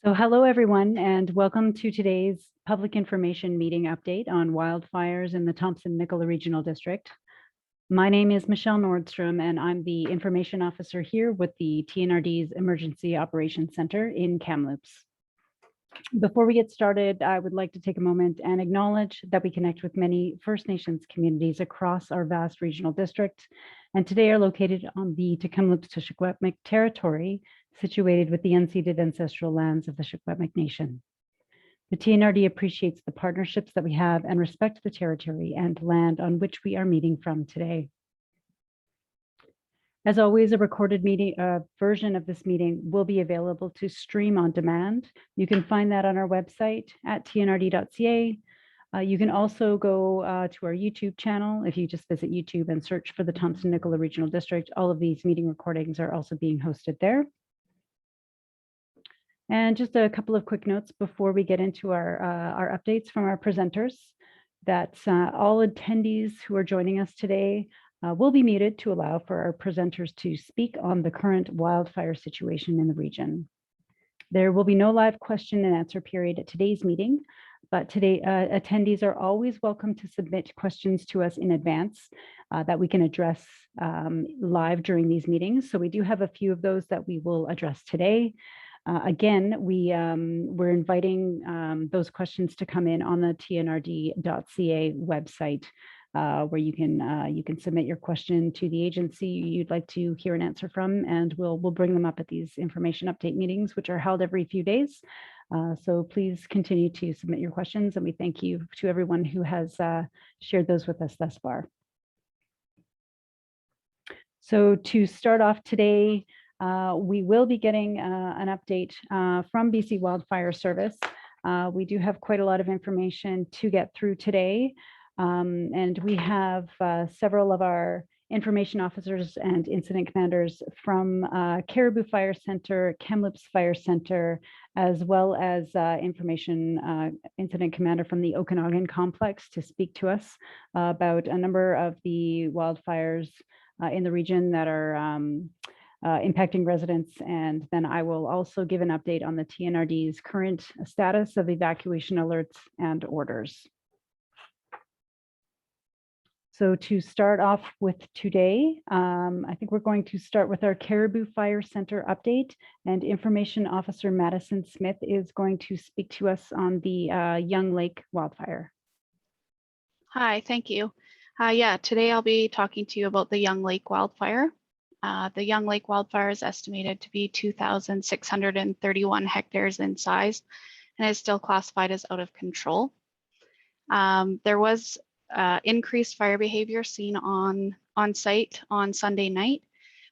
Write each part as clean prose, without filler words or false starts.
So hello, everyone, and welcome to today's public information meeting update on wildfires in the Thompson-Nicola Regional District. My name is Michelle Nordstrom, and I'm the information officer here with the TNRD's Emergency Operations Center in Kamloops. Before we get started, I would like to take a moment and acknowledge that we connect with many First Nations communities across our vast regional district, and today are located on the Tk'emlúps-te territory, situated with the unceded ancestral lands of the Secwepemc Nation. The TNRD appreciates the partnerships that we have and respects the territory and land on which we are meeting from today. As always, a recorded meeting version of this meeting will be available to stream on demand. You can find that on our website at tnrd.ca. You can also go to our YouTube channel. If you just visit YouTube and search for the Thompson-Nicola Regional District, all of these meeting recordings are also being hosted there. And just a couple of quick notes before we get into our updates from our presenters, that all attendees who are joining us today will be muted to allow for our presenters to speak on the current wildfire situation in the region. There will be no live question and answer period at today's meeting, but today attendees are always welcome to submit questions to us in advance that we can address live during these meetings. So we do have a few of those that we will address today. Again, we're inviting those questions to come in on the tnrd.ca website, where you can submit your question to the agency you'd like to hear an answer from, and we'll bring them up at these information update meetings, which are held every few days. So please continue to submit your questions, and we thank you to everyone who has shared those with us thus far. So to start off today, we will be getting an update from BC Wildfire Service. We do have quite a lot of information to get through today. And we have several of our information officers and incident commanders from Caribou Fire Center, Kamloops Fire Center, as well as information incident commander from the Okanagan Complex to speak to us about a number of the wildfires in the region that are impacting residents. And then I will also give an update on the TNRD's current status of evacuation alerts and orders. So to start off with today, I think we're going to start with our Caribou Fire Center update, and Information Officer Madison Smith is going to speak to us on the Young Lake wildfire. Hi, thank you. Yeah, today I'll be talking to you about the Young Lake wildfire. The Young Lake wildfire is estimated to be 2,631 hectares in size and is still classified as out of control. There was increased fire behavior seen on site on Sunday night,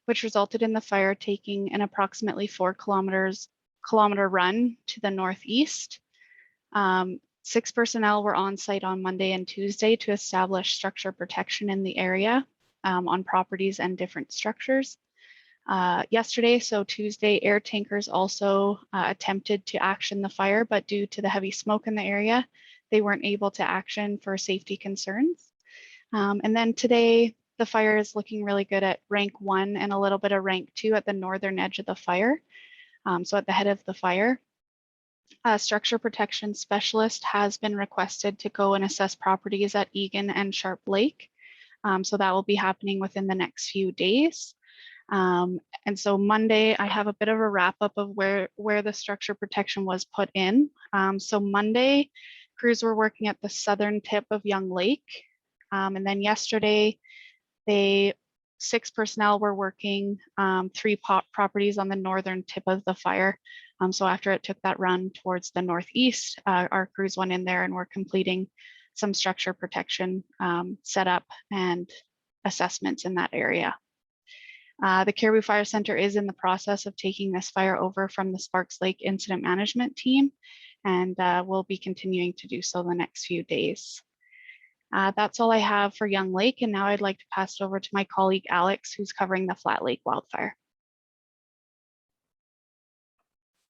which resulted in the fire taking an approximately 4 kilometer run to the northeast. 6 personnel were on site on Monday and Tuesday to establish structure protection in the area on properties and different structures. Yesterday, so Tuesday, air tankers also attempted to action the fire, but due to the heavy smoke in the area, they weren't able to action for safety concerns. And then today, the fire is looking really good at rank 1 and a little bit of rank 2 at the northern edge of the fire. So at the head of the fire. A structure protection specialist has been requested to go and assess properties at Egan and Sharp Lake. So that will be happening within the next few days. And so Monday, I have a bit of a wrap up of where the structure protection was put in. So Monday, crews were working at the southern tip of Young Lake. And then yesterday, 6 personnel were working 3 properties on the northern tip of the fire. So after it took that run towards the northeast, our crews went in there and were completing some structure protection setup and assessments in that area. The Caribou Fire Center is in the process of taking this fire over from the Sparks Lake Incident Management Team, and we'll be continuing to do so the next few days. That's all I have for Young Lake, and now I'd like to pass it over to my colleague Alex, who's covering the Flat Lake wildfire.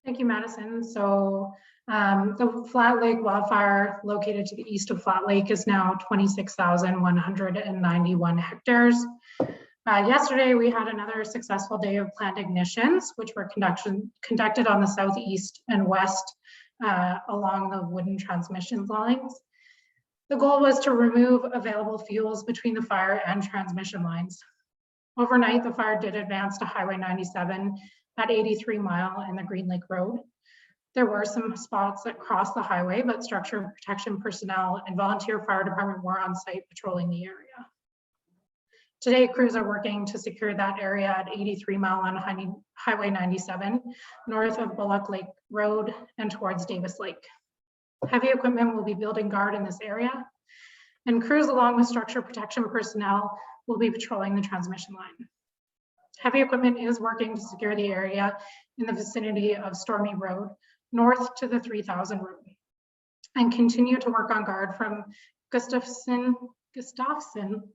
Thank you, Madison. So the Flat Lake wildfire located to the east of Flat Lake is now 26,191 hectares. Yesterday, we had another successful day of planned ignitions, which were conducted on the southeast and west along the wooden transmission lines. The goal was to remove available fuels between the fire and transmission lines. Overnight, the fire did advance to Highway 97 at 83 Mile and the Green Lake Road. There were some spots that crossed the highway, but structure protection personnel and volunteer fire department were on site patrolling the area. Today, crews are working to secure that area at 83 Mile on Highway 97, north of Bullock Lake Road and towards Davis Lake. Heavy equipment will be building guard in this area, and crews along with structure protection personnel will be patrolling the transmission line. Heavy equipment is working to secure the area in the vicinity of Stormy Road, north to the 3000 road, and continue to work on guard from Gustafson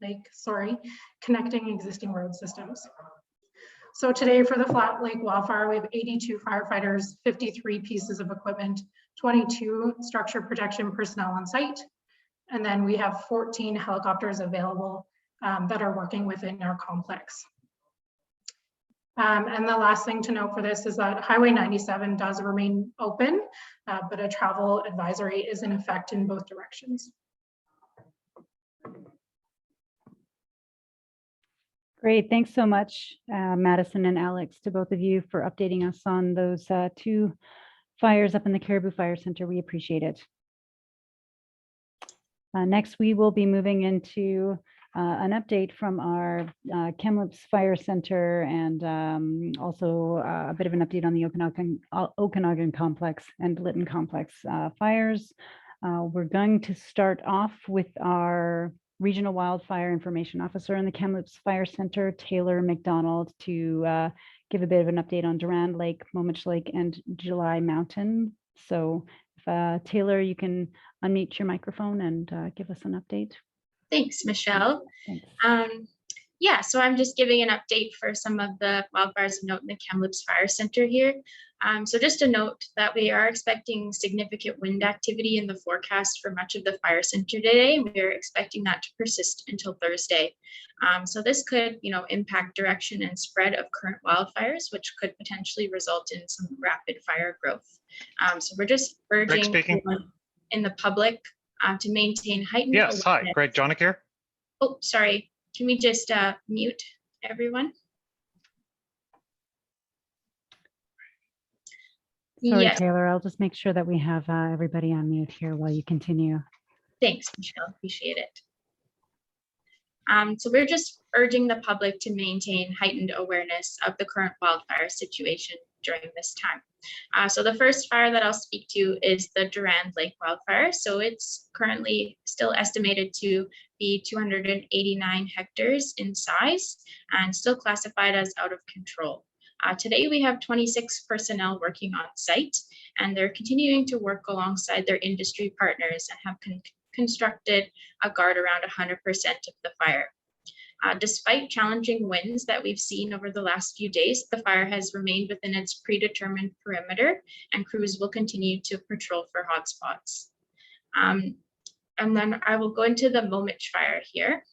Lake, connecting existing road systems. So today for the Flat Lake Wildfire, we have 82 firefighters, 53 pieces of equipment, 22 structure protection personnel on site, and then we have 14 helicopters available that are working within our complex. And the last thing to note for this is that Highway 97 does remain open, but a travel advisory is in effect in both directions. Great, thanks so much, Madison and Alex, to both of you for updating us on those two fires up in the Caribou Fire Center. We appreciate it. Next, we will be moving into an update from our Kamloops Fire Center and also a bit of an update on the Okanagan Complex and Litten Complex fires. We're going to start off with our Regional Wildfire Information Officer in the Kamloops Fire Center, Taylor McDonald, to give a bit of an update on Durand Lake, Momich Lake, and July Mountain. So if, Taylor, you can unmute your microphone and give us an update. Thanks, Michelle. Thanks. Yeah, so I'm just giving an update for some of the wildfires of note in the Kamloops Fire Center here. So just a note that we are expecting significant wind activity in the forecast for much of the fire center today. We are expecting that to persist until Thursday. So this could, impact direction and spread of current wildfires, which could potentially result in some rapid fire growth. So we're just urging everyone in the public to maintain heightened Yes, awareness. hi, Greg Jonick here. Oh, sorry. Can we just mute everyone? Sorry, Yes, Taylor, I'll just make sure that we have everybody on mute here while you continue. thanks, Michelle. Appreciate it. So we're just urging the public to maintain heightened awareness of the current wildfire situation during this time. So the first fire that I'll speak to is the Durand Lake wildfire. So it's currently still estimated to be 289 hectares in size and still classified as out of control. Today we have 26 personnel working on site, and they're continuing to work alongside their industry partners and have constructed a guard around 100% of the fire. Despite challenging winds that we've seen over the last few days, the fire has remained within its predetermined perimeter, and crews will continue to patrol for hotspots. And then I will go into the Momich fire here.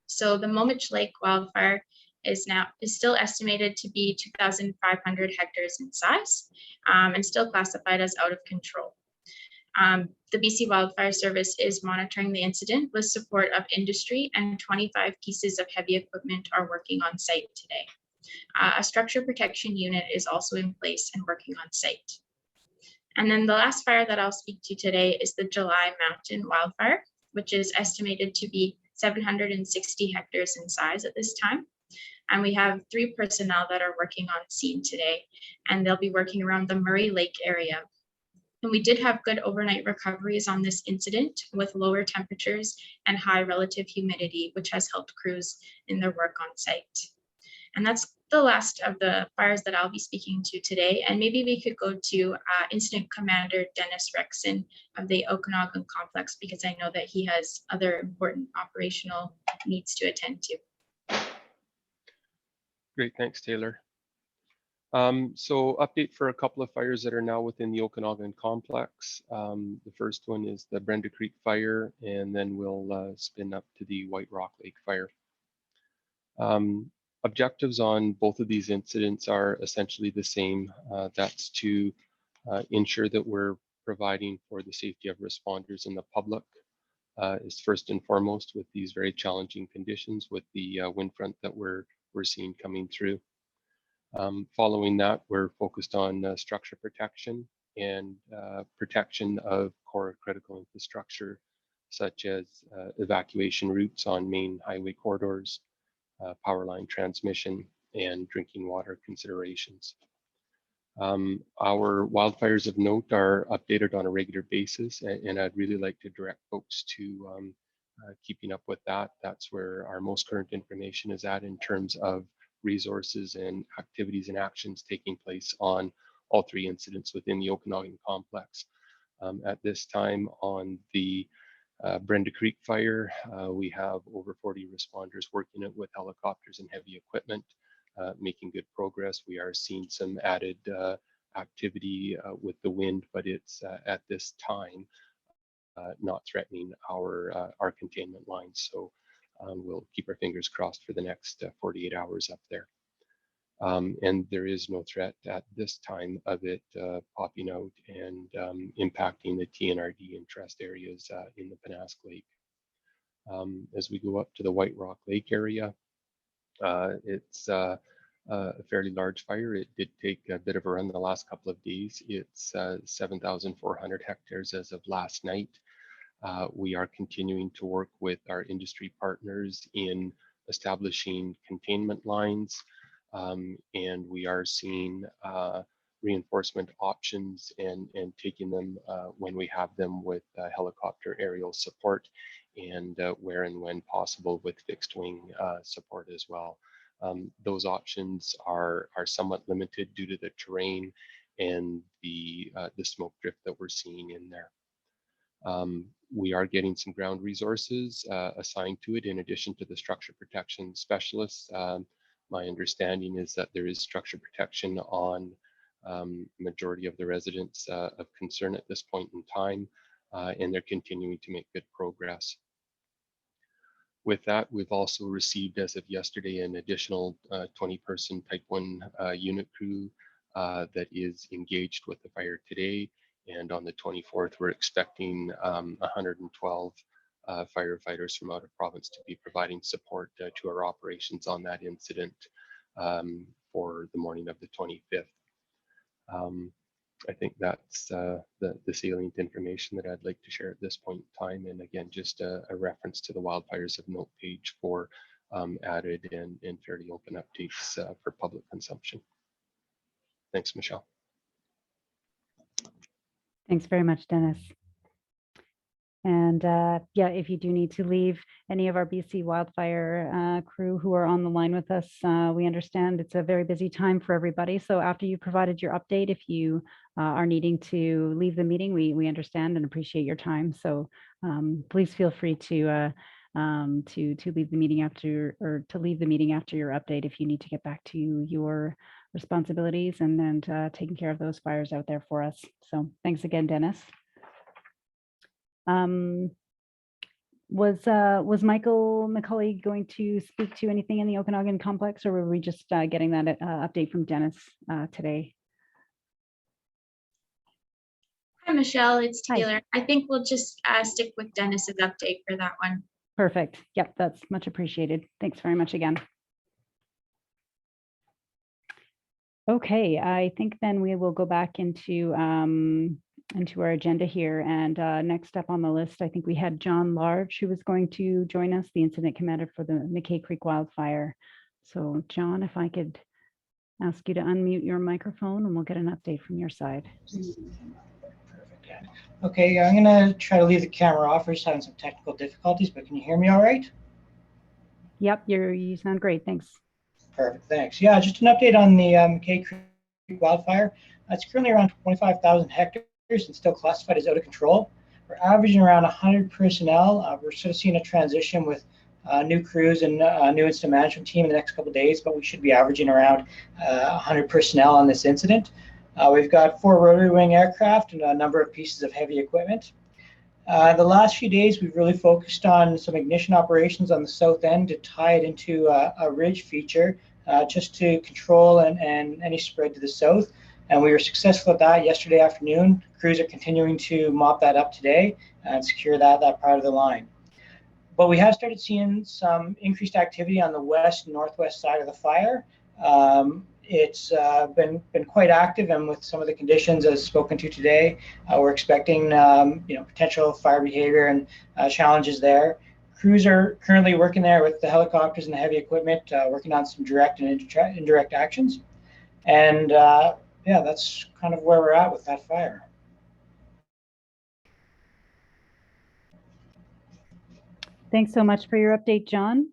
So the Momich Lake wildfire is still estimated to be 2,500 hectares in size and still classified as out of control. The BC Wildfire Service is monitoring the incident with support of industry, and 25 pieces of heavy equipment are working on site today. A structure protection unit is also in place and working on site. And then the last fire that I'll speak to today is the July Mountain wildfire, which is estimated to be 760 hectares in size at this time. And we have 3 personnel that are working on scene today, and they'll be working around the Murray Lake area. And we did have good overnight recoveries on this incident with lower temperatures and high relative humidity, which has helped crews in their work on site. And that's the last of the fires that I'll be speaking to today. And maybe we could go to Incident Commander Dennis Rexon of the Okanagan Complex, because I know that he has other important operational needs to attend to. Great, thanks, Taylor. So update for a couple of fires that are now within the Okanagan Complex. The first one is the Brenda Creek fire, and then we'll spin up to the White Rock Lake fire. Objectives on both of these incidents are essentially the same. That's to ensure that we're providing for the safety of responders and the public is first and foremost with these very challenging conditions with the wind front that we're seeing coming through. Following that, we're focused on structure protection and protection of core critical infrastructure, such as evacuation routes on main highway corridors, power line transmission, and drinking water considerations. Our wildfires of note are updated on a regular basis, and I'd really like to direct folks to keeping up with that. That's where our most current information is at in terms of resources and activities and actions taking place on all three incidents within the Okanagan complex. At this time on the Brenda Creek fire, we have over 40 responders working it with helicopters and heavy equipment, making good progress. We are seeing some added activity with the wind, but it's at this time not threatening our containment lines. So we'll keep our fingers crossed for the next 48 hours up there. And there is no threat at this time of it popping out and impacting the TNRD interest areas in the Pennask Lake. As we go up to the White Rock Lake area, it's a fairly large fire. It did take a bit of a run the last couple of days. It's 7,400 hectares as of last night. We are continuing to work with our industry partners in establishing containment lines, and we are seeing reinforcement options and taking them when we have them with helicopter aerial support, and where and when possible with fixed wing support as well. Those options are somewhat limited due to the terrain and the smoke drift that we're seeing in there. We are getting some ground resources assigned to it in addition to the structure protection specialists. My understanding is that there is structure protection on majority of the residents of concern at this point in time, and they're continuing to make good progress. With that, we've also received, as of yesterday, an additional 20-person Type 1 unit crew that is engaged with the fire today. And on the 24th, we're expecting 112 firefighters from out of province to be providing support to our operations on that incident for the morning of the 25th. I think that's the salient information that I'd like to share at this point in time. And again, just a reference to the Wildfires of Note page for added and fairly open updates for public consumption. Thanks, Michelle. Thanks very much, Dennis. And yeah, if you do need to leave, any of our BC wildfire crew who are on the line with us, we understand it's a very busy time for everybody. So after you provided your update, if you are needing to leave the meeting, we understand and appreciate your time. So please feel free to leave the meeting after, or to leave the meeting after your update if you need to get back to your responsibilities and taking care of those fires out there for us. So thanks again, Dennis. Was Michael Mckay going to speak to anything in the Okanagan complex, or were we just getting that update from Dennis today? Hi, Michelle, it's Hi. Taylor. I think we'll just stick with Dennis's update for that one. Perfect. Yep, that's much appreciated. Thanks very much again. Okay, I think then we will go back into our agenda here. And next up on the list, I think we had John Large, who was going to join us, the incident commander for the Mckay Creek wildfire. So John, if I could ask you to unmute your microphone and we'll get an update from your side. Okay, I'm gonna try to leave the camera off. We're just having some technical difficulties, but can you hear me all right? Yep, you sound great, thanks. Perfect, thanks. Yeah, just an update on the Mckay Creek wildfire. It's currently around 25,000 hectares and still classified as out of control. We're averaging around 100 personnel. We're sort of seeing a transition with new crews and new incident management team in the next couple of days, but we should be averaging around 100 personnel on this incident. We've got 4 rotary wing aircraft and a number of pieces of heavy equipment. The last few days, we've really focused on some ignition operations on the south end to tie it into a ridge feature, just to control and any spread to the south. And we were successful at that yesterday afternoon. Crews are continuing to mop that up today and secure that part of the line. But we have started seeing some increased activity on the west and northwest side of the fire. It's been quite active, and with some of the conditions as spoken to today, we're expecting potential fire behavior and challenges there. Crews are currently working there with the helicopters and the heavy equipment, working on some direct and indirect actions. And yeah, that's kind of where we're at with that fire. Thanks so much for your update, John.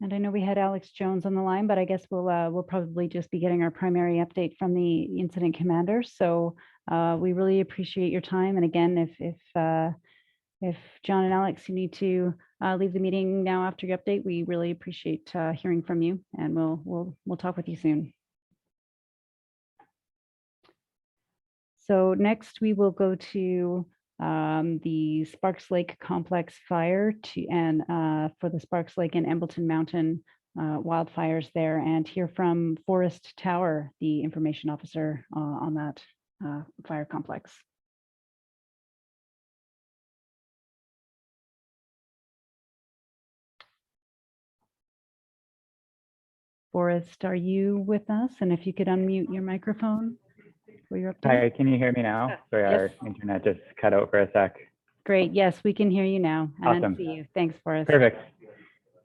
And I know we had Alex Jones on the line, but I guess we'll probably just be getting our primary update from the incident commander. So we really appreciate your time. And again, if John and Alex, you need to leave the meeting now after your update, we really appreciate hearing from you, and we'll talk with you soon. So next we will go to the Sparks Lake Complex fire for the Sparks Lake and Embleton Mountain wildfires there, and hear from Forrest Tower, the information officer on that fire complex. Forrest, are you with us? And if you could unmute your microphone for your update. Hi, can you hear me now? Sorry, Yes. Our internet just cut out for a sec. Great. Yes, we can hear you now and Awesome. see you. Thanks, Forrest. Perfect.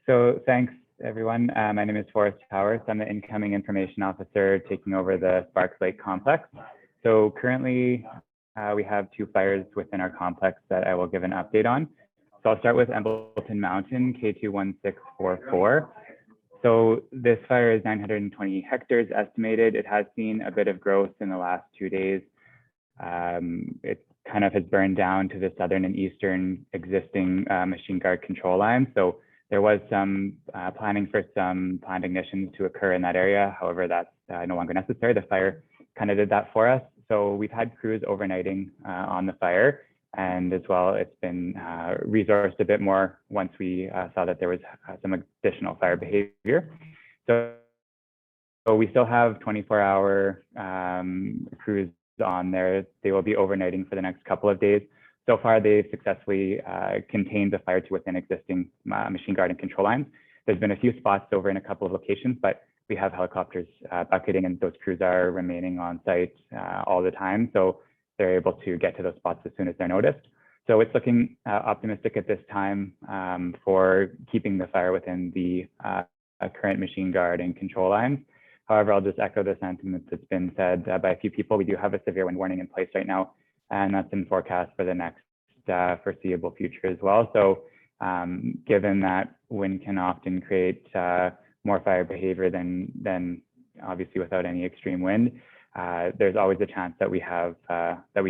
So thanks, everyone. My name is Forrest Towers. I'm the incoming information officer taking over the Sparks Lake complex. So currently, we have 2 fires within our complex that I will give an update on. So I'll start with Embleton Mountain, K21644. So this fire is 920 hectares estimated. It has seen a bit of growth in the last 2 days. It kind of has burned down to the southern and eastern existing machine guard control line. So there was some planning for some planned ignitions to occur in that area. However, that's no longer necessary. The fire kind of did that for us. So we've had crews overnighting on the fire. And as well, it's been resourced a bit more once we saw that there was some additional fire behavior. So we still have 24-hour crews on there. They will be overnighting for the next couple of days. So far, they've successfully contained the fire to within existing machine guard and control lines. There's been a few spots over in a couple of locations, but we have helicopters bucketing, and those crews are remaining on site all the time. So they're able to get to those spots as soon as they're noticed. So it's looking optimistic at this time for keeping the fire within the current machine guard and control lines. However, I'll just echo the sentiment that's been said by a few people. We do have a severe wind warning in place right now, and that's in forecast for the next foreseeable future as well. So given that wind can often create more fire behavior than obviously without any extreme wind, there's always a chance that we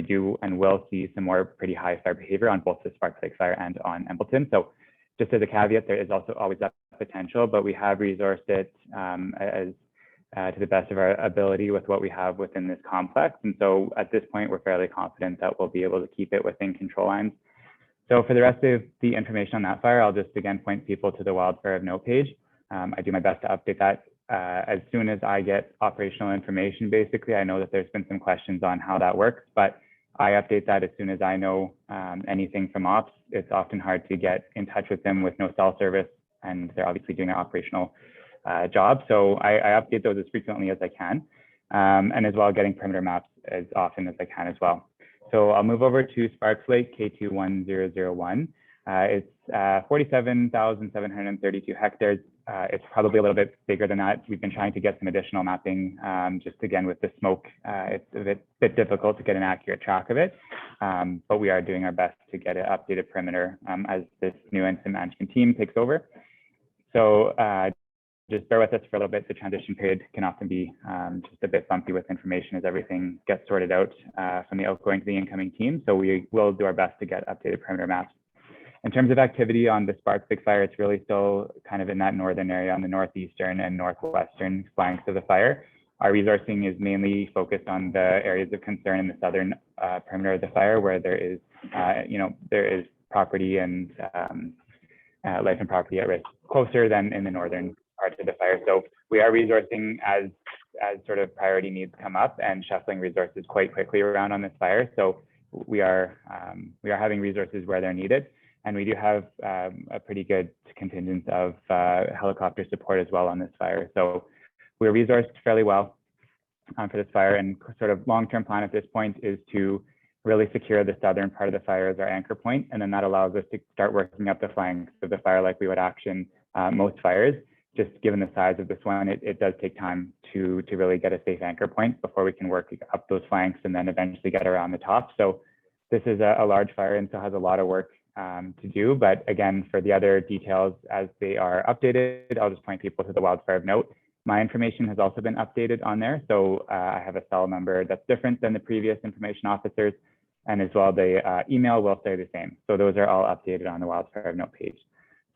do and will see some more pretty high fire behavior on both the Sparks Lake fire and on Embleton. So just as a caveat, there is also always that potential, but we have resourced it to the best of our ability with what we have within this complex. And so at this point, we're fairly confident that we'll be able to keep it within control lines. So for the rest of the information on that fire, I'll just again point people to the Wildfire of Note page. I do my best to update that as soon as I get operational information. Basically, I know that there's been some questions on how that works, but I update that as soon as I know anything from ops. It's often hard to get in touch with them with no cell service, and they're obviously doing an operational job. So I update those as frequently as I can, and as well getting perimeter maps as often as I can as well. So I'll move over to Sparks Lake, K21001. It's 47,732 hectares. It's probably a little bit bigger than that. We've been trying to get some additional mapping, just again with the smoke. It's a bit difficult to get an accurate track of it, but we are doing our best to get an updated perimeter as this new incident management team takes over. So just bear with us for a little bit. The transition period can often be just a bit bumpy with information as everything gets sorted out from the outgoing to the incoming team. So we will do our best to get updated perimeter maps. In terms of activity on the Sparks Lake fire, it's really still kind of in that northern area on the northeastern and northwestern flanks of the fire. our resourcing is mainly focused on the areas of concern in the southern perimeter of the fire, where there is, there is property and life and property at risk closer than in the northern parts of the fire. So we are resourcing as sort of priority needs come up and shuffling resources quite quickly around on this fire. So we are having resources where they're needed, and we do have a pretty good contingent of helicopter support as well on this fire. So we're resourced fairly well for this fire, and sort of long-term plan at this point is to really secure the southern part of the fire as our anchor point, and then that allows us to start working up the flanks of the fire like we would action most fires. Just given the size of this one, it does take time to really get a safe anchor point before we can work up those flanks and then eventually get around the top. So this is a large fire and so has a lot of work to do. But again, for the other details as they are updated, I'll just point people to the Wildfire of Note. My information has also been updated on there. So I have a cell number that's different than the previous information officers, and as well the email will stay the same. So those are all updated on the Wildfire of Note page.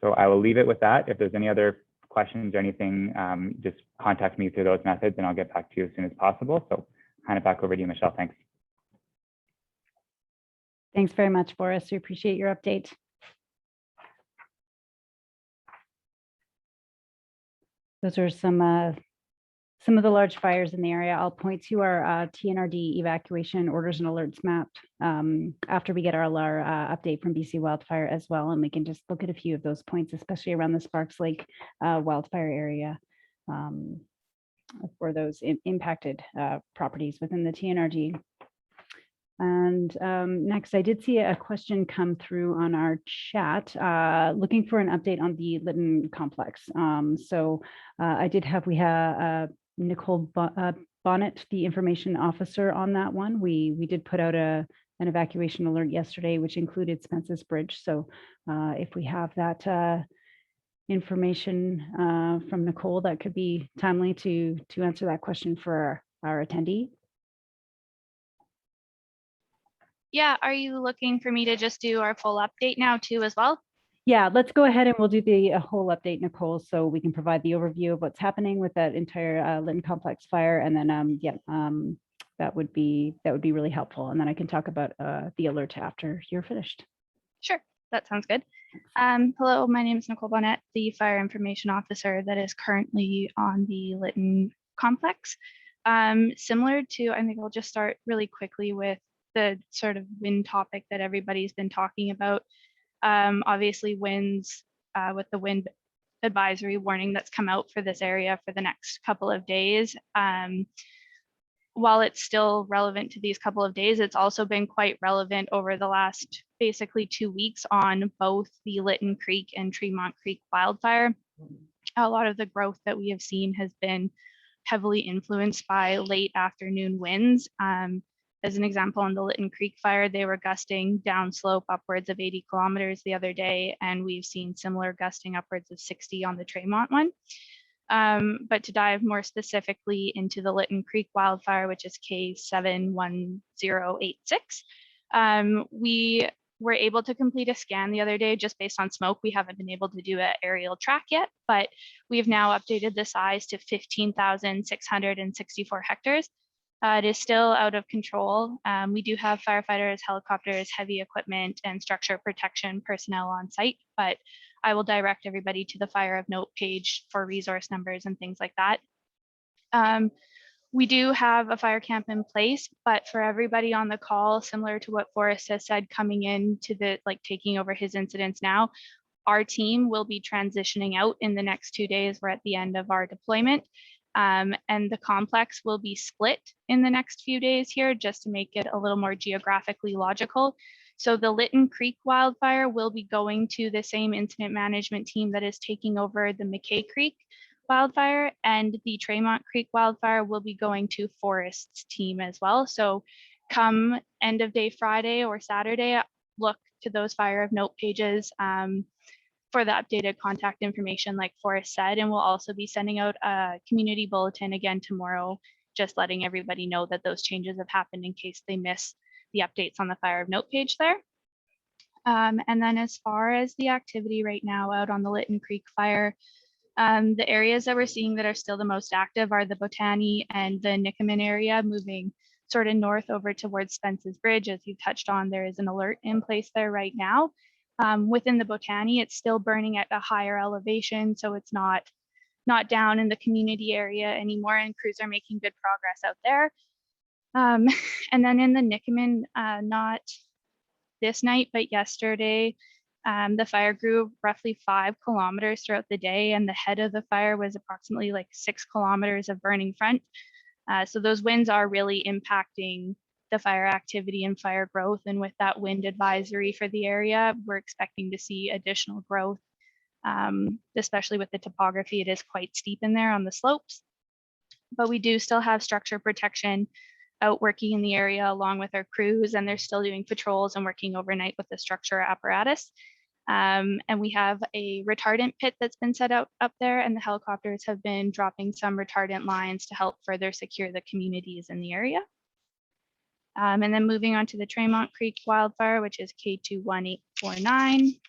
So I will leave it with that. If there's any other questions or anything, just contact me through those methods and I'll get back to you as soon as possible. So hand it back over to you, Michelle. Thanks. Thanks very much, Forrest. We appreciate your update. Those are some of the large fires in the area. I'll point to our TNRD evacuation orders and alerts map after we get our update from BC Wildfire as well, and we can just look at a few of those points, especially around the Sparks Lake wildfire area for those impacted properties within the TNRD. And next, I did see a question come through on our chat looking for an update on the Litten complex. We have Nicole Bonnet, the information officer on that one. We did put out an evacuation alert yesterday, which included Spence's Bridge. So if we have that information from Nicole, that could be timely to answer that question for our attendee. Yeah, are you looking for me to just do our full update now too as well? Yeah, let's go ahead and we'll do the whole update, Nicole, so we can provide the overview of what's happening with that entire Litten complex fire, and then that would be really helpful, and then I can talk about the alert after you're finished. Sure, that sounds good. Hello, my name is Nicole Bonnet, the fire information officer that is currently on the Litten complex. Similar to, I think I'll just start really quickly with the sort of wind topic that everybody's been talking about. Obviously winds with the wind advisory warning that's come out for this area for the next couple of days. While it's still relevant to these couple of days, it's also been quite relevant over the last basically 2 weeks on both the Litten Creek and Tremont Creek wildfire. A lot of the growth that we have seen has been heavily influenced by late afternoon winds. As an example, on the Litten Creek fire, they were gusting downslope upwards of 80 kilometers the other day, and we've seen similar gusting upwards of 60 on the Tremont one. But to dive more specifically into the Litten Creek wildfire, which is K71086, we were able to complete a scan the other day just based on smoke. We haven't been able to do an aerial track yet, but we've now updated the size to 15,664 hectares. It is still out of control. We do have firefighters, helicopters, heavy equipment, and structure protection personnel on site, but I will direct everybody to the Fire of Note page for resource numbers and things like that. We do have a fire camp in place, but for everybody on the call, similar to what Forrest has said, coming into taking over his incidents now, our team will be transitioning out in the next 2 days. We're at the end of our deployment. And the complex will be split in the next few days here just to make it a little more geographically logical. So the Litten Creek wildfire will be going to the same incident management team that is taking over the Mckay Creek wildfire, and the Tremont Creek wildfire will be going to Forest's team as well. So come end of day Friday or Saturday, look to those Fire of Note pages for the updated contact information like Forrest said, and we'll also be sending out a community bulletin again tomorrow, just letting everybody know that those changes have happened in case they miss the updates on the Fire of Note page there. And then as far as the activity right now out on the Litten Creek fire, The areas that we're seeing that are still the most active are the Botany and the Nikamin area, moving sort of north over towards Spence's Bridge. As you touched on, there is an alert in place there right now. Within the Botany, it's still burning at a higher elevation, so it's not down in the community area anymore, and crews are making good progress out there. And then in the Nikamin, not this night, but yesterday, the fire grew roughly 5 kilometers throughout the day, and the head of the fire was approximately like 6 kilometers of burning front. So those winds are really impacting the fire activity and fire growth. And with that wind advisory for the area, we're expecting to see additional growth, especially with the topography. It is quite steep in there on the slopes, but we do still have structure protection out working in the area along with our crews, and they're still doing patrols and working overnight with the structure apparatus. And we have a retardant pit that's been set up there, and the helicopters have been dropping some retardant lines to help further secure the communities in the area. And then moving on to the Tremont Creek wildfire, which is K21849.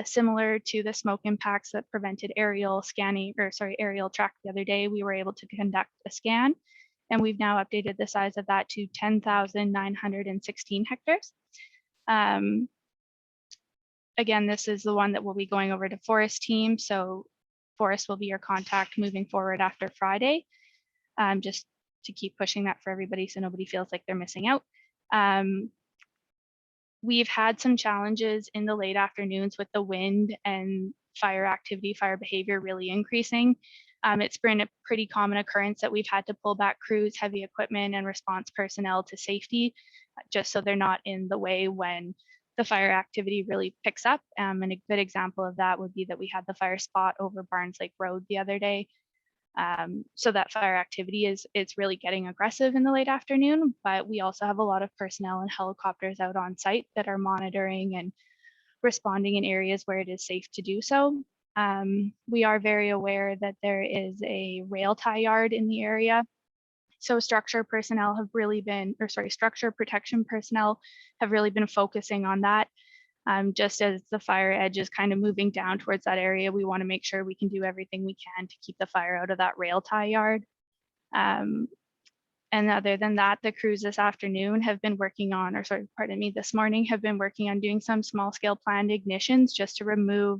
Similar to the smoke impacts that prevented aerial track the other day, we were able to conduct a scan, and we've now updated the size of that to 10,916 hectares. Again, this is the one that will be going over to Forest team. So Forest will be your contact moving forward after Friday, just to keep pushing that for everybody so nobody feels like they're missing out. We've had some challenges in the late afternoons with the wind and fire activity, fire behavior really increasing. It's been a pretty common occurrence that we've had to pull back crews, heavy equipment, and response personnel to safety, just so they're not in the way when the fire activity really picks up. And a good example of that would be that we had the fire spot over Barnes Lake Road the other day. So that fire activity it's really getting aggressive in the late afternoon, but we also have a lot of personnel and helicopters out on site that are monitoring and responding in areas where it is safe to do so. We are very aware that there is a rail tie yard in the area. So structure personnel have really been, structure protection personnel have really been focusing on that. Just as the fire edge is kind of moving down towards that area, we want to make sure we can do everything we can to keep the fire out of that rail tie yard. And other than that, the crews this afternoon have been working on, this morning have been working on doing some small scale planned ignitions just to remove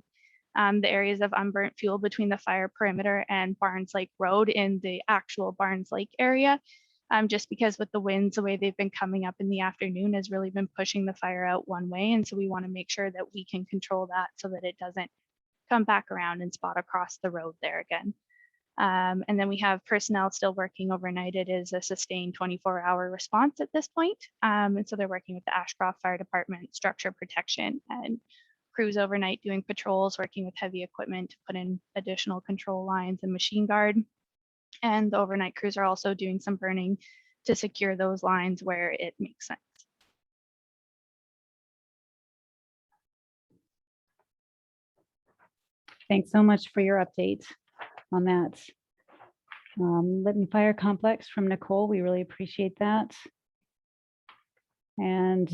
the areas of unburnt fuel between the fire perimeter and Barnes Lake Road in the actual Barnes Lake area. Just because with the winds, the way they've been coming up in the afternoon has really been pushing the fire out one way. And so we want to make sure that we can control that so that it doesn't come back around and spot across the road there again. And then we have personnel still working overnight. It is a sustained 24-hour response at this point. And so they're working with the Ashcroft Fire Department, structure protection, and crews overnight doing patrols, working with heavy equipment to put in additional control lines and machine guard. And the overnight crews are also doing some burning to secure those lines where it makes sense. Thanks so much for your update on that. Litten Fire Complex from Nicole, we really appreciate that. And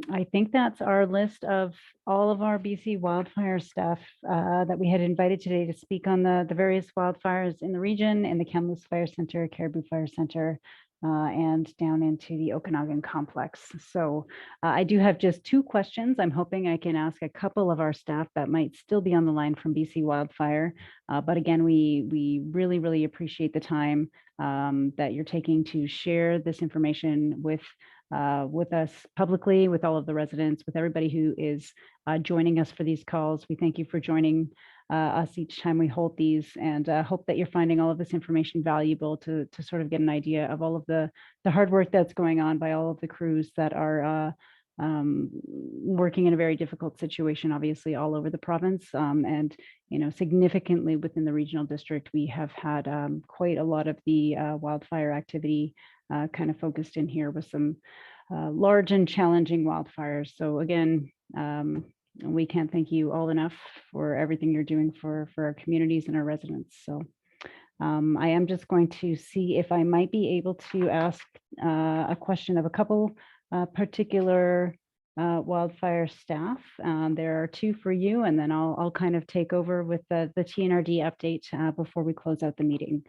I think that's our list of all of our BC wildfire staff that we had invited today to speak on the various wildfires in the region, in the Kamloops Fire Center, Caribou Fire Center, and down into the Okanagan complex. So I do have just 2 questions. I'm hoping I can ask a couple of our staff that might still be on the line from BC Wildfire. But again, we really, really appreciate the time that you're taking to share this information with us publicly, with all of the residents, with everybody who is joining us for these calls. We thank you for joining us each time we hold these, and hope that you're finding all of this information valuable to sort of get an idea of all of the hard work that's going on by all of the crews that are working in a very difficult situation, obviously all over the province, and significantly within the regional district. We have had quite a lot of the wildfire activity kind of focused in here with some large and challenging wildfires. So again, we can't thank you all enough for everything you're doing for our communities and our residents. So I am just going to see if I might be able to ask a question of a couple particular wildfire staff. There are two for you, and then I'll kind of take over with the TNRD update before we close out the meeting.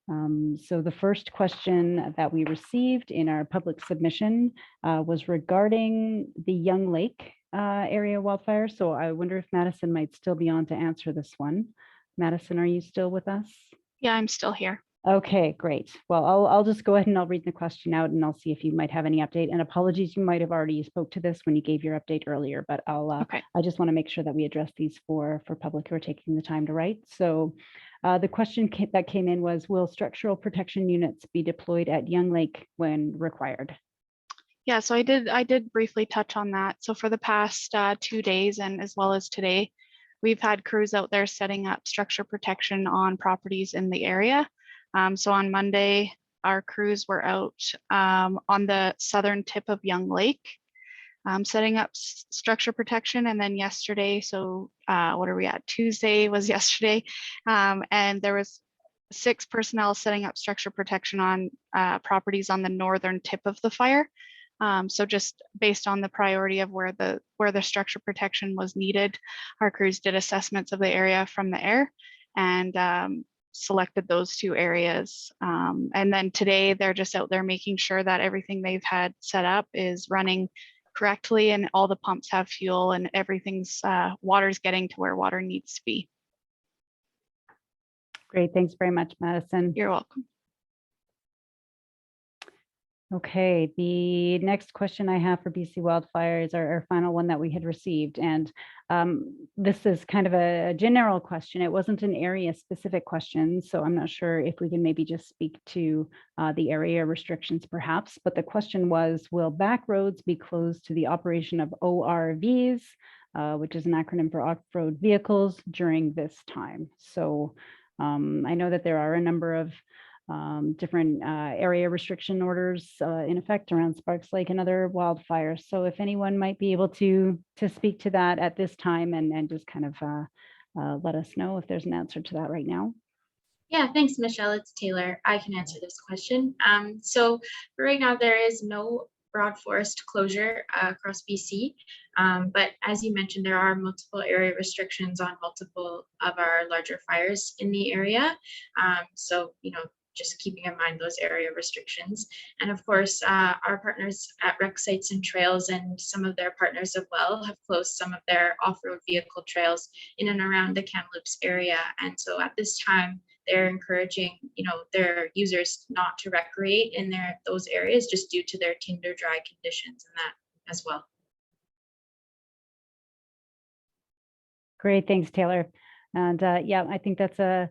So the first question that we received in our public submission was regarding the Young Lake area wildfire. So I wonder if Madison might still be on to answer this one. Madison, are you still with us? Yeah, I'm still here. Okay, great. Well, I'll just go ahead and I'll read the question out and I'll see if you might have any update. And apologies, you might have already spoke to this when you gave your update earlier, but Okay. I just want to make sure that we address these for public who are taking the time to write. So the question that came in was, will structural protection units be deployed at Young Lake when required? Yeah, so I did briefly touch on that. So for the past 2 days and as well as today, we've had crews out there setting up structure protection on properties in the area. So on Monday, our crews were out on the southern tip of Young Lake, setting up structure protection. And then yesterday, so what are we at? Tuesday was yesterday. And there was 6 personnel setting up structure protection on properties on the northern tip of the fire. So just based on the priority of where the structure protection was needed, our crews did assessments of the area from the air and selected those 2 areas. And then today they're just out there making sure that everything they've had set up is running correctly and all the pumps have fuel and everything's water's getting to where water needs to be. Great, thanks very much, Madison. You're welcome. Okay, the next question I have for BC Wildfire is our final one that we had received. And this is kind of a general question. It wasn't an area specific question, so I'm not sure if we can maybe just speak to the area restrictions perhaps. But the question was, will back roads be closed to the operation of ORVs, which is an acronym for off-road vehicles, during this time? So I know that there are a number of different area restriction orders in effect around Sparks Lake and other wildfires. So if anyone might be able to speak to that at this time and just kind of let us know if there's an answer to that right now. Yeah, thanks, Michelle. It's Taylor. I can answer this question. So right now there is no broad forest closure across BC, but as you mentioned, there are multiple area restrictions on multiple of our larger fires in the area. So, just keeping in mind those area restrictions. And of course, our partners at Rec Sites and Trails and some of their partners as well have closed some of their off-road vehicle trails in and around the Kamloops area. And so at this time, they're encouraging, their users not to recreate in those areas just due to their tinder dry conditions and that as well. Great, thanks, Taylor. And yeah, I think that's a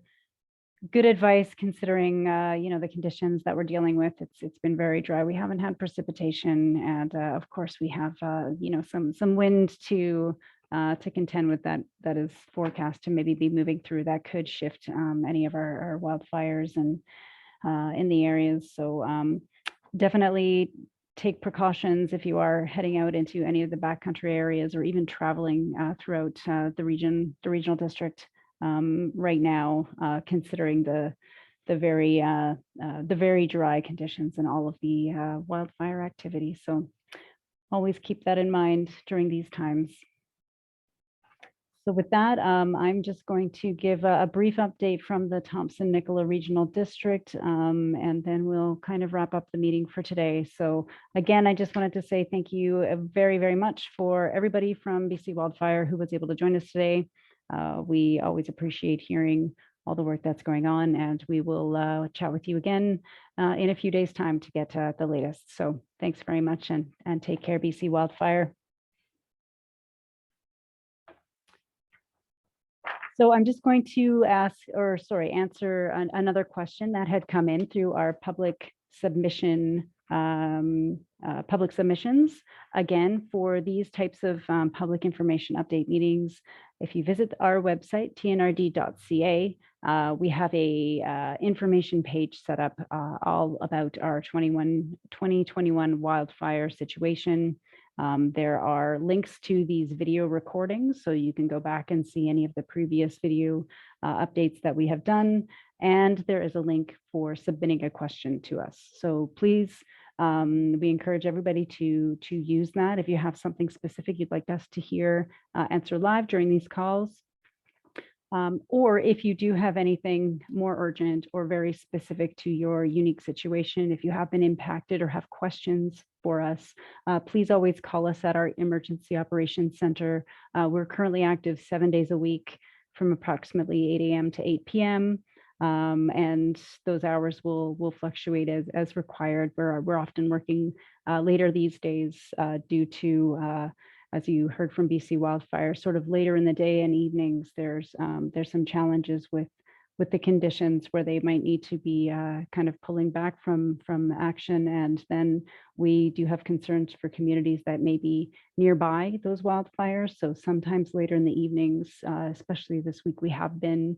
good advice considering the conditions that we're dealing with. It's been very dry. We haven't had precipitation, and of course we have some wind to contend with that is forecast to maybe be moving through. That could shift any of our wildfires and in the areas. So definitely take precautions if you are heading out into any of the backcountry areas or even traveling throughout the regional district. Right now, considering the very dry conditions and all of the wildfire activity. So always keep that in mind during these times. So with that, I'm just going to give a brief update from the Thompson-Nicola Regional District, and then we'll kind of wrap up the meeting for today. So again, I just wanted to say thank you very, very much for everybody from BC Wildfire who was able to join us today. We always appreciate hearing all the work that's going on, and we will chat with you again in a few days' time to get the latest. So thanks very much, and take care, BC Wildfire. So I'm just going to answer another question that had come in through our public submissions. Again, for these types of public information update meetings, if you visit our website, tnrd.ca, we have a information page set up all about our 2021 wildfire situation. There are links to these video recordings, so you can go back and see any of the previous video updates that we have done. And there is a link for submitting a question to us. So please We encourage everybody to use that. If you have something specific you'd like us to hear, answer live during these calls. Or if you do have anything more urgent or very specific to your unique situation, if you have been impacted or have questions for us, please always call us at our Emergency Operations Center. We're currently active 7 days a week from approximately 8 a.m. to 8 p.m. And those hours will fluctuate as required. We're often working later these days due to as you heard from BC Wildfire, sort of later in the day and evenings, there's some challenges with the conditions where they might need to be kind of pulling back from action. And then we do have concerns for communities that may be nearby those wildfires. So sometimes later in the evenings, especially this week, we have been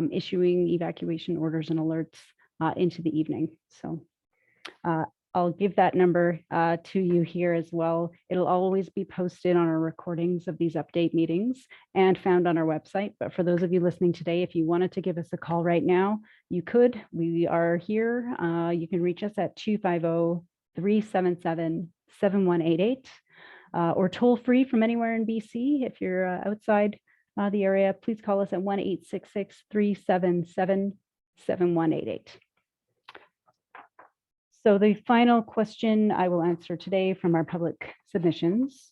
issuing evacuation orders and alerts into the evening. So I'll give that number to you here as well. It'll always be posted on our recordings of these update meetings and found on our website. But for those of you listening today, if you wanted to give us a call right now, you could. We are here. You can reach us at 250-377-7188 or toll free from anywhere in BC. If you're outside the area, please call us at 1-866-377-7188. So the final question I will answer today from our public submissions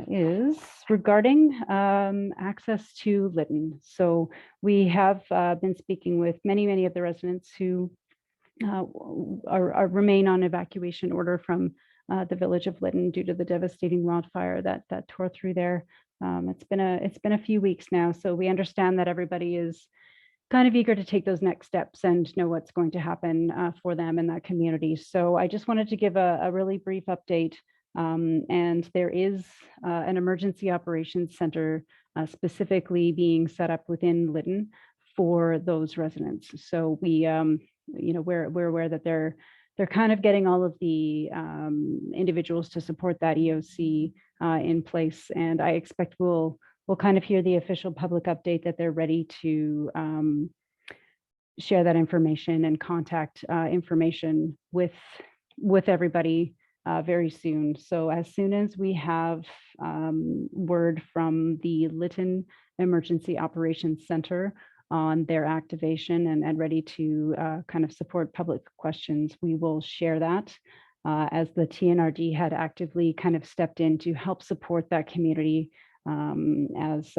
is regarding access to Litten. So we have been speaking with many of the residents who remain on evacuation order from the village of Litten due to the devastating wildfire that tore through there. It's been a few weeks now, so we understand that everybody is kind of eager to take those next steps and know what's going to happen for them in that community. So I just wanted to give a really brief update. And there is an emergency operations center specifically being set up within Litten for those residents. So we, we're aware that they're kind of getting all of the individuals to support that EOC in place. And I expect we'll kind of hear the official public update that they're ready to share that information and contact information with everybody very soon. So as soon as we have word from the Litten Emergency Operations Center on their activation and ready to kind of support public questions, we will share that. As the TNRD had actively kind of stepped in to help support that community as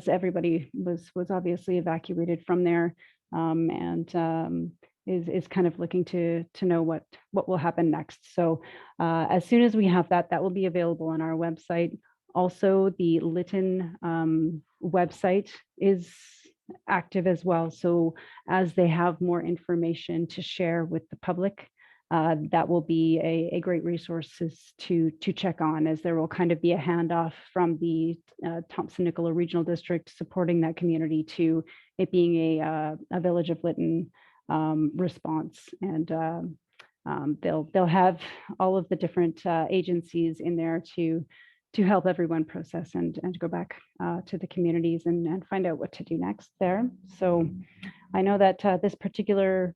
everybody was obviously evacuated from there and is kind of looking to know what will happen next. So as soon as we have that will be available on our website. Also, the Litten website is active as well. So as they have more information to share with the public, that will be a great resource to check on, as there will kind of be a handoff from the Thompson-Nicola Regional District supporting that community to it being a Village of Litten response. And they'll have all of the different agencies in there to help everyone process and go back to the communities and find out what to do next there. So I know that this particular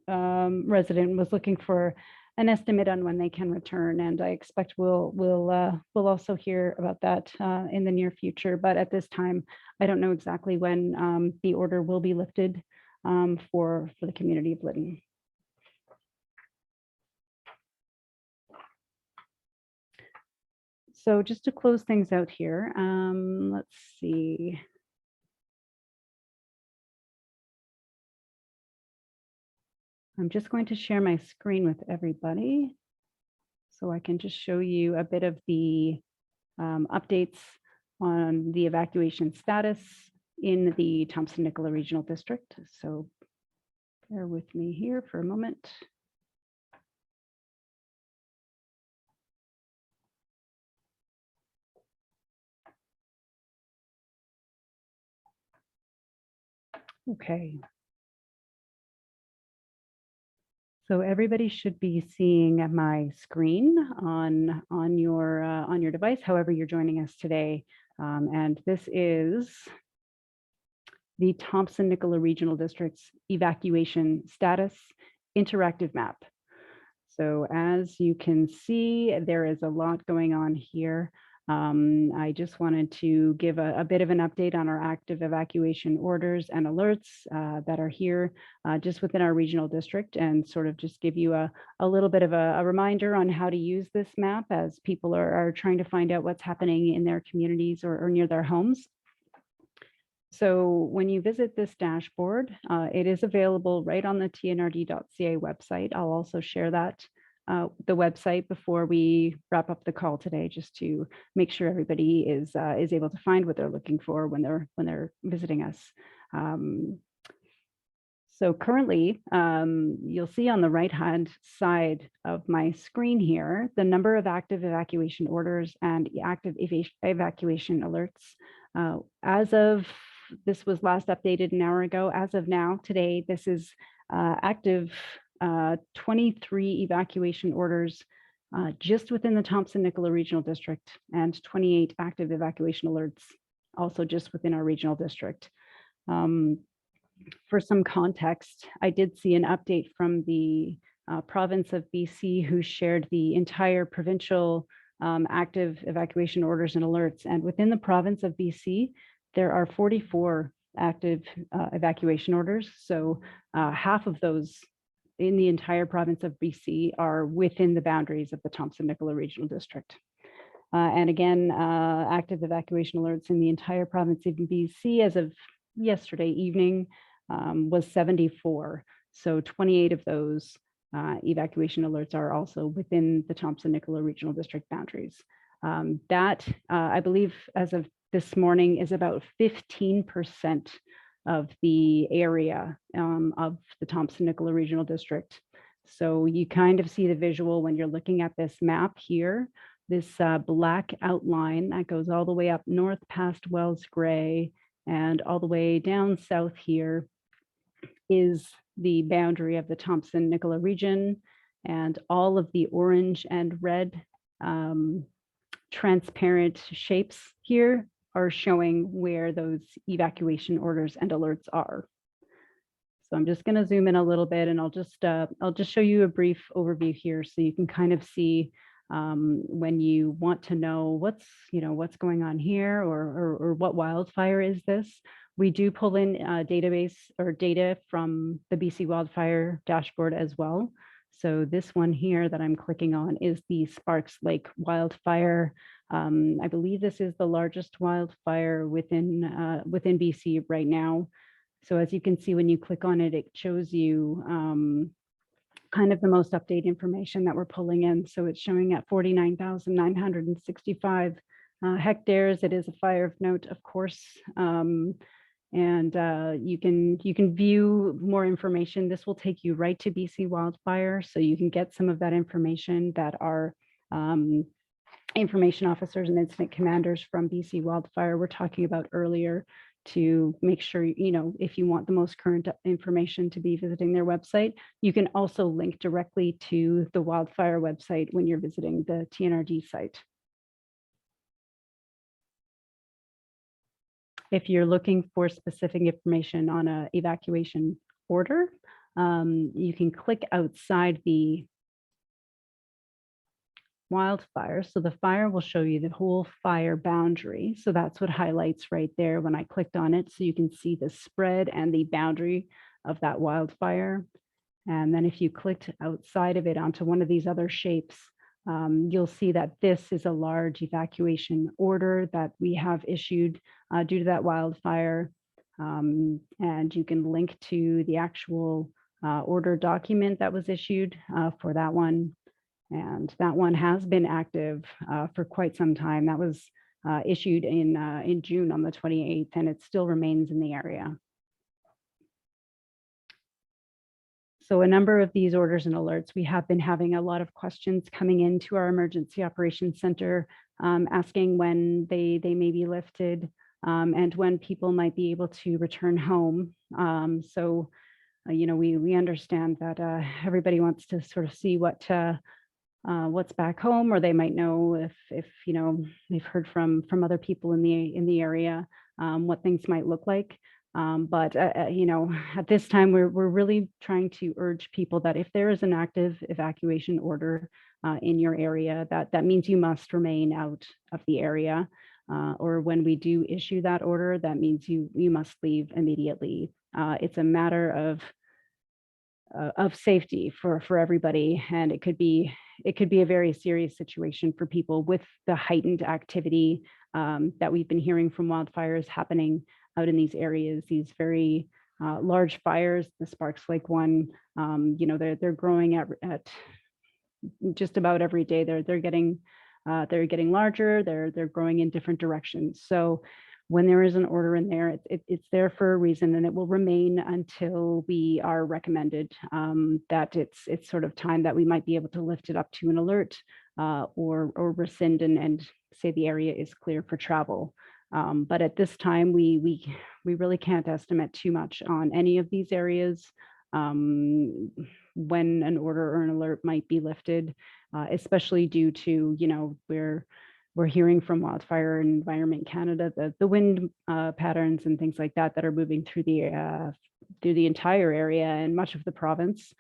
resident was looking for an estimate on when they can return, and I expect we'll also hear about that in the near future. But at this time, I don't know exactly when the order will be lifted for the community of Litten. So just to close things out here, let's see. I'm just going to share my screen with everybody so I can just show you a bit of the updates on the evacuation status in the Thompson-Nicola Regional District. So bear with me here for a moment. Okay. So everybody should be seeing my screen on your device, however you're joining us today. And this is the Thompson-Nicola Regional District's evacuation status interactive map. So as you can see, there is a lot going on here. I just wanted to give a bit of an update on our active evacuation orders and alerts that are here just within our regional district, and sort of just give you a little bit of a reminder on how to use this map as people are trying to find out what's happening in their communities or near their homes. So when you visit this dashboard, it is available right on the TNRD.ca website. I'll also share that the website before we wrap up the call today, just to make sure everybody is able to find what they're looking for when they're visiting us. So currently, you'll see on the right-hand side of my screen here, the number of active evacuation orders and active evacuation alerts. As of, this was last updated an hour ago. As of now, today, this is active 23 evacuation orders just within the Thompson-Nicola Regional District, and 28 active evacuation alerts also just within our regional district. For some context, I did see an update from the province of BC, who shared the entire provincial active evacuation orders and alerts. And within the province of BC, there are 44 active evacuation orders. So half of those in the entire province of BC are within the boundaries of the Thompson-Nicola Regional District. And again, active evacuation alerts in the entire province of BC as of yesterday evening was 74. So 28 of those evacuation alerts are also within the Thompson-Nicola Regional District boundaries. That, I believe, as of this morning, is about 15% of the area of the Thompson-Nicola Regional District. So you kind of see the visual when you're looking at this map here. This black outline that goes all the way up north past Wells Gray and all the way down south here is the boundary of the Thompson-Nicola region, and all of the orange and red transparent shapes here are showing where those evacuation orders and alerts are. So I'm just going to zoom in a little bit, and I'll just show you a brief overview here so you can kind of see when you want to know what's going on here, or what wildfire is this. We do pull in database or data from the BC Wildfire dashboard as well. So this one here that I'm clicking on is the Sparks Lake wildfire. I believe this is the largest wildfire within BC right now. So as you can see, when you click on it, it shows you kind of the most updated information that we're pulling in. So it's showing at 49,965 hectares. It is a fire of note, of course. And you can view more information. This will take you right to BC Wildfire, so you can get some of that information that our information officers and incident commanders from BC Wildfire were talking about earlier, to make sure, if you want the most current information to be visiting their website. You can also link directly to the Wildfire website when you're visiting the TNRD site. If you're looking for specific information on an evacuation order, you can click outside the wildfire. So the fire will show you the whole fire boundary. So that's what highlights right there when I clicked on it. So you can see the spread and the boundary of that wildfire. And then if you clicked outside of it onto one of these other shapes, you'll see that this is a large evacuation order that we have issued due to that wildfire. And you can link to the actual order document that was issued for that one. And that one has been active for quite some time. That was issued in June on the 28th, and it still remains in the area. So a number of these orders and alerts, we have been having a lot of questions coming into our Emergency Operations Center, asking when they may be lifted and when people might be able to return home. So, we understand that everybody wants to sort of see what's back home, or they might know if they've heard from other people in the area what things might look like. But at this time, we're really trying to urge people that if there is an active evacuation order in your area, that means you must remain out of the area. Or when we do issue that order, that means you must leave immediately. It's a matter of safety for everybody, and it could be a very serious situation for people with the heightened activity that we've been hearing from wildfires happening out in these areas. These very large fires, the Sparks Lake one, they're growing at just about every day. They're getting larger. They're growing in different directions. So when there is an order in there, it's there for a reason, and it will remain until we are recommended that it's sort of time that we might be able to lift it up to an alert or rescind and say the area is clear for travel. But at this time, we really can't estimate too much on any of these areas when an order or an alert might be lifted, especially due to, we're hearing from Wildfire and Environment Canada, the wind patterns and things like that are moving through the entire area and much of the province.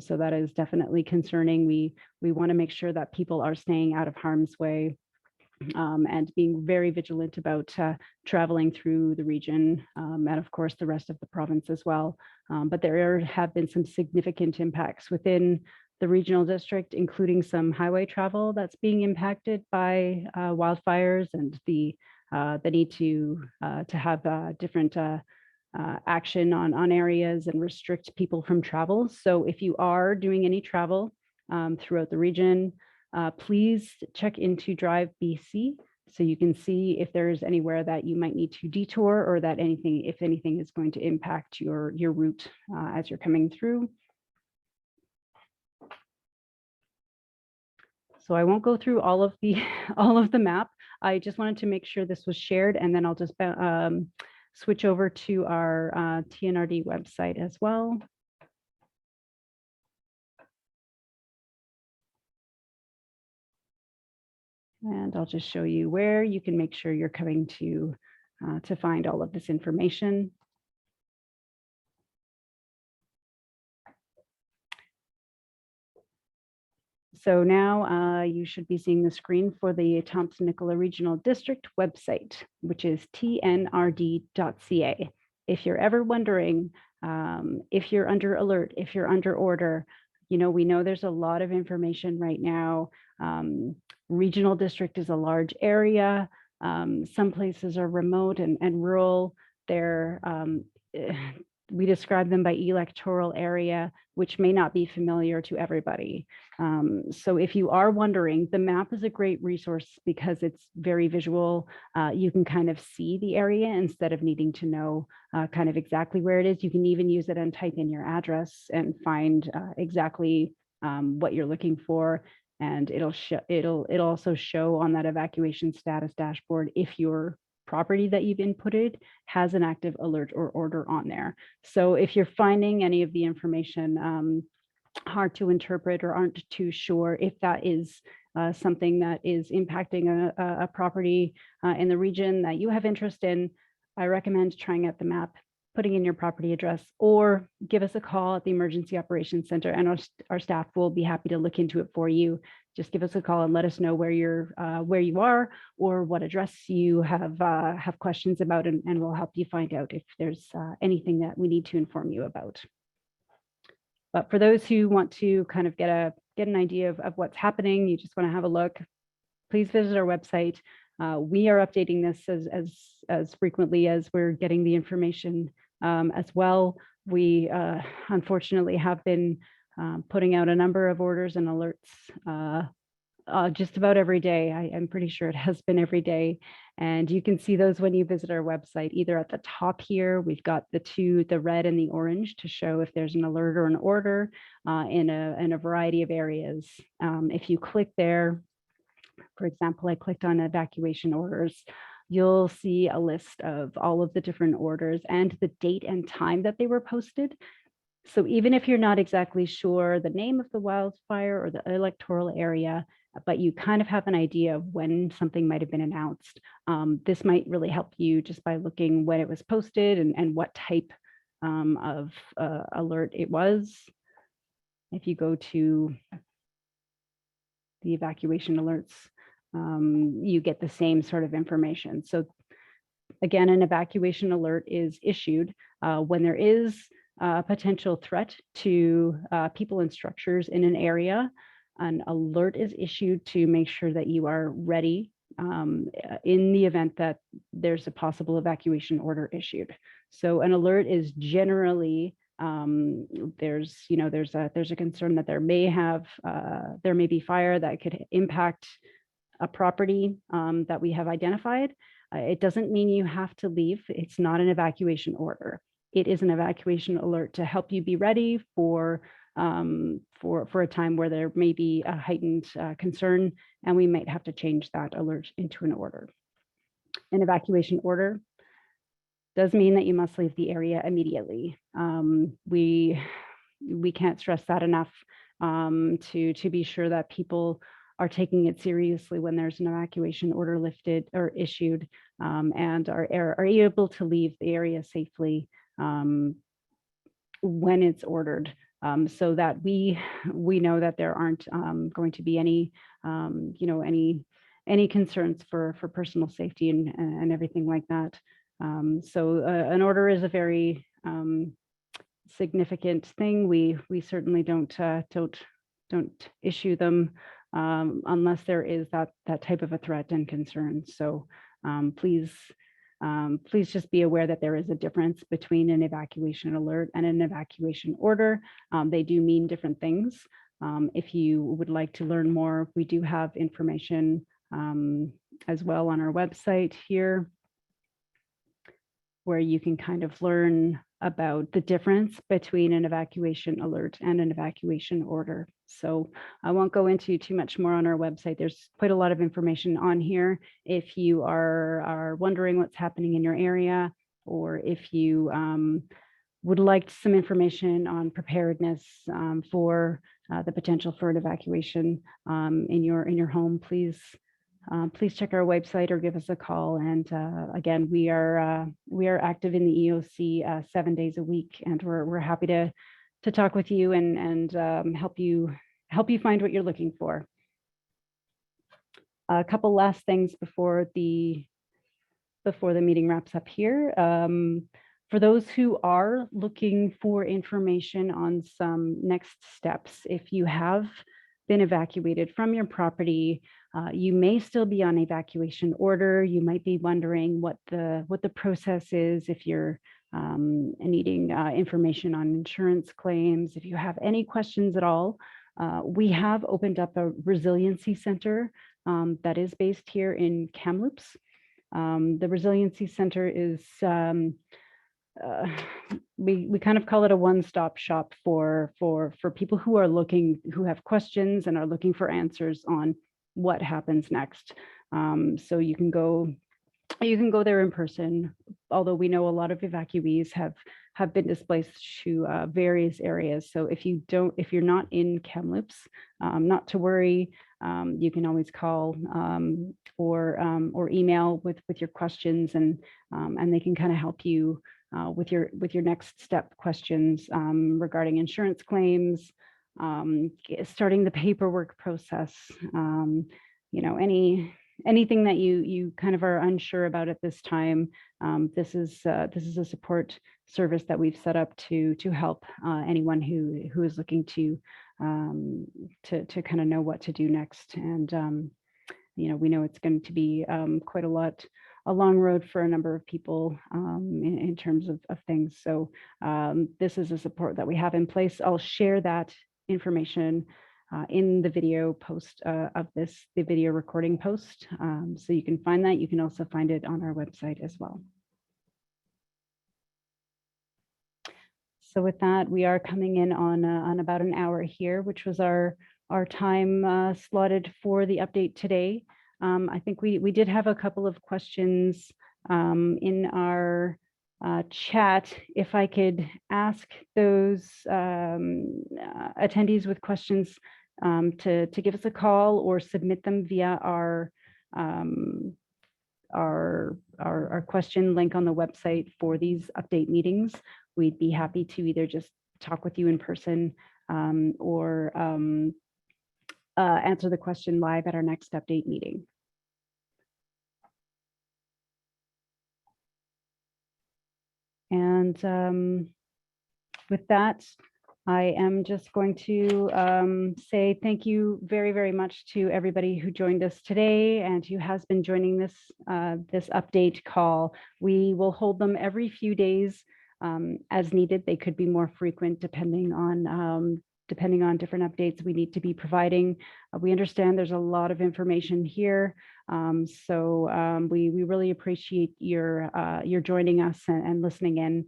So that is definitely concerning. We want to make sure that people are staying out of harm's way and being very vigilant about traveling through the region and of course the rest of the province as well. But there have been some significant impacts within the regional district, including some highway travel that's being impacted by wildfires and the need to have different action on areas and restrict people from travel. So if you are doing any travel throughout the region, please check into Drive BC so you can see if there's anywhere that you might need to detour or that if anything is going to impact your route as you're coming through. So I won't go through all of the map. I just wanted to make sure this was shared, and then I'll just switch over to our TNRD website as well. And I'll just show you where you can make sure you're coming to find all of this information. So now you should be seeing the screen for the Thompson-Nicola Regional District website, which is tnrd.ca. If you're ever wondering if you're under alert, if you're under order, we know there's a lot of information right now. Regional district is a large area. Some places are remote and rural. We describe them by electoral area, which may not be familiar to everybody. So if you are wondering, the map is a great resource because it's very visual. You can kind of see the area instead of needing to know kind of exactly where it is. You can even use it and type in your address and find exactly what you're looking for. And it'll also show on that evacuation status dashboard if your property that you've inputted has an active alert or order on there. So if you're finding any of the information hard to interpret or aren't too sure if that is something that is impacting a property in the region that you have interest in, I recommend trying out the map, putting in your property address, or give us a call at the Emergency Operations Center, and our staff will be happy to look into it for you. Just give us a call and let us know where you are or what address you have questions about, and we'll help you find out if there's anything that we need to inform you about. But for those who want to kind of get an idea of what's happening, you just want to have a look, please visit our website. We are updating this as frequently as we're getting the information as well. We unfortunately have been putting out a number of orders and alerts just about every day. I'm pretty sure it has been every day. And you can see those when you visit our website, either at the top here, we've got the red and the orange to show if there's an alert or an order in a variety of areas. If you click there, for example, I clicked on evacuation orders, you'll see a list of all of the different orders and the date and time that they were posted. So even if you're not exactly sure the name of the wildfire or the electoral area, but you kind of have an idea of when something might have been announced. This might really help you just by looking when it was posted and what type of alert it was. If you go to the evacuation alerts, you get the same sort of information. So again, an evacuation alert is issued when there is a potential threat to people and structures in an area. An alert is issued to make sure that you are ready in the event that there's a possible evacuation order issued. So an alert is generally there's a concern that there may be fire that could impact a property that we have identified. It doesn't mean you have to leave. It's not an evacuation order. It is an evacuation alert to help you be ready for a time where there may be a heightened concern, and we might have to change that alert into an order. An evacuation order does mean that you must leave the area immediately. We can't stress that enough to be sure that people are taking it seriously when there's an evacuation order lifted or issued, and are able to leave the area safely when it's ordered, so that we know that there aren't going to be any any concerns for personal safety and everything like that. So an order is a very significant thing. We certainly don't issue them unless there is that type of a threat and concern. So please just be aware that there is a difference between an evacuation alert and an evacuation order. They do mean different things. If you would like to learn more, we do have information as well on our website here, where you can kind of learn about the difference between an evacuation alert and an evacuation order. So I won't go into too much more on our website. There's quite a lot of information on here. If you are wondering what's happening in your area, or if you would like some information on preparedness for the potential for an evacuation in your home, please check our website or give us a call. And again, we are active in the EOC 7 days a week, and we're happy to talk with you and help you find what you're looking for. A couple last things before the meeting wraps up here. For those who are looking for information on some next steps, if you have been evacuated from your property, you may still be on evacuation order. You might be wondering what the process is if you're needing information on insurance claims. If you have any questions at all, we have opened up a Resiliency Center that is based here in Kamloops. The Resiliency Center is we kind of call it a one-stop shop for people who have questions and are looking for answers on what happens next. So you can go there in person, although we know a lot of evacuees have been displaced to various areas. So if you're not in Kamloops, not to worry. You can always call or email with your questions, and they can kind of help you with your next step questions regarding insurance claims, starting the paperwork process, anything that you kind of are unsure about at this time. This is a support service that we've set up to help anyone who is looking to kind of know what to do next. And we know it's going to be quite a long road for a number of people in terms of things. So this is a support that we have in place. I'll share that information in the video post of the video recording post. So you can find that. You can also find it on our website as well. So with that, we are coming in on about an hour here, which was our time slotted for the update today. I think we did have a couple of questions in our chat. If I could ask those attendees with questions to give us a call or submit them via our question link on the website for these update meetings. We'd be happy to either just talk with you in person or answer the question live at our next update meeting. And with that, I am just going to say thank you very, very much to everybody who joined us today and who has been joining this update call. We will hold them every few days as needed. They could be more frequent depending on different updates we need to be providing. We understand there's a lot of information here. So we really appreciate your joining us and listening in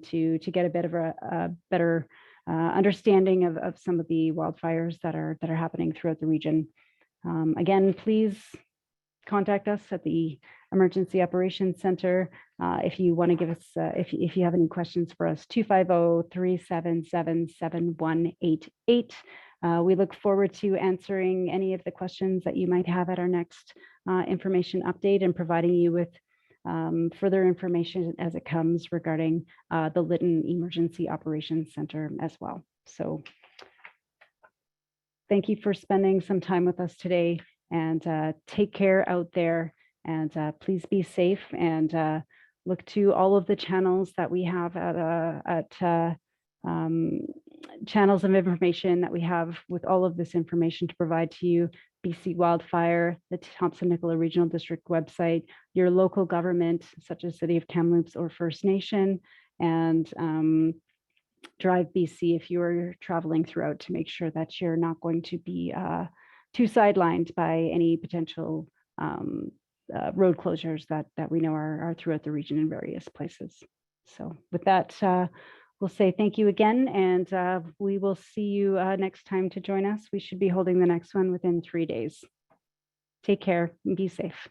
to get a bit of a better understanding of some of the wildfires that are happening throughout the region. Again, please contact us at the Emergency Operations Center if you want to give us, if you have any questions for us, 250-377-7188. We look forward to answering any of the questions that you might have at our next information update and providing you with further information as it comes regarding the Litten Emergency Operations Center as well. So thank you for spending some time with us today, and take care out there, and please be safe, and look to all of the channels that we have at channels of information that we have with all of this information to provide to you. BC Wildfire, the Thompson-Nicola Regional District website, your local government, such as City of Kamloops or First Nation, and Drive BC if you are traveling throughout, to make sure that you're not going to be too sidelined by any potential road closures that we know are throughout the region in various places. So with that, we'll say thank you again, and we will see you next time to join us. We should be holding the next one within 3 days. Take care and be safe.